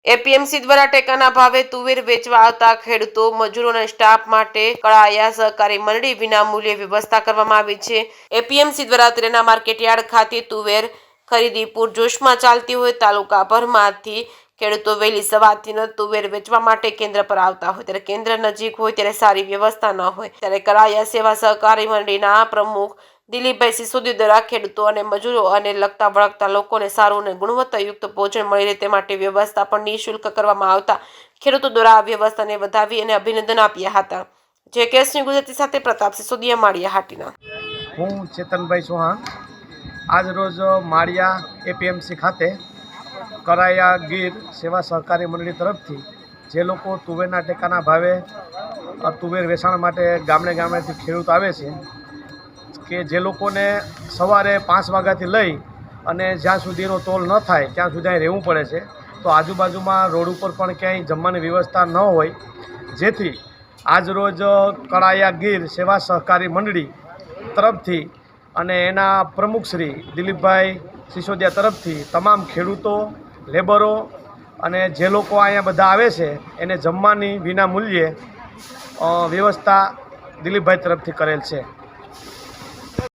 APMC દ્વારા ટેકાના ભાવે તુવેર વેચવા આવતા ખેડૂતો, મજૂરો અને સ્ટાફ માટે કળાયા સહકારી મંડળી વિનામૂલ્યે વ્યવસ્થા કરવામાં આવી છે. એપીએમસી દ્વારા તેના માર્કેટયાર્ડ ખાતે તુવેર ખરીદી પૂરજોશમાં ચાલતી હોય તાલુકાભરમાંથી ખેડૂતો વહેલી સવારથી તુવેર વેચવા માટે કેન્દ્ર પર આવતા હોય ત્યારે કેન્દ્ર નજીક હોય ત્યારે સારી વ્યવસ્થા ન હોય ત્યારે કળાયા સેવા સહકારી મંડળીના પ્રમુખ દિલીપભાઈ સિસોદિયા દ્વારા ખેડૂતો અને મજૂરો અને લગતા વળગતા લોકોને સારું અને ગુણવત્તાયુક્ત ભોજન મળી રહે તે માટે વ્યવસ્થા પણ નિઃશુલ્ક કરવામાં આવતા ખેડૂતો દ્વારા આ વ્યવસ્થાને વધાવી અને અભિનંદન આપ્યા હતા. જે કેસની ગુજરાતી સાથે પ્રતાપ સિસોદિયા, માળિયા હાટીના. હું ચેતનભાઈ ચૌહાણ આજ રોજ માળિયા એપીએમસી ખાતે કરાયા ગીર સેવા સહકારી મંડળી તરફથી જે લોકો તુવેરના ટેકાના ભાવે તુવેર વેચાણ માટે ગામડે ગામડેથી ખેડૂત આવે છે કે જે લોકોને સવારે 5 વાગ્યાથી લઈ અને જ્યાં સુધીનો તોલ ન થાય ત્યાં સુધી અહીં રહેવું પડે છે. તો આજુબાજુમાં રોડ ઉપર પણ ક્યાંય જમવાની વ્યવસ્થા ન હોય, જેથી આજરોજ કળાયા ગીર સેવા સહકારી મંડળી તરફથી અને એના પ્રમુખ શ્રી દિલીપભાઈ સિસોદિયા તરફથી તમામ ખેડૂતો, લેબરો અને જે લોકો અહીંયા બધા આવે છે એને જમવાની વિના મૂલ્યે વ્યવસ્થા દિલીપભાઈ તરફથી કરેલ છે.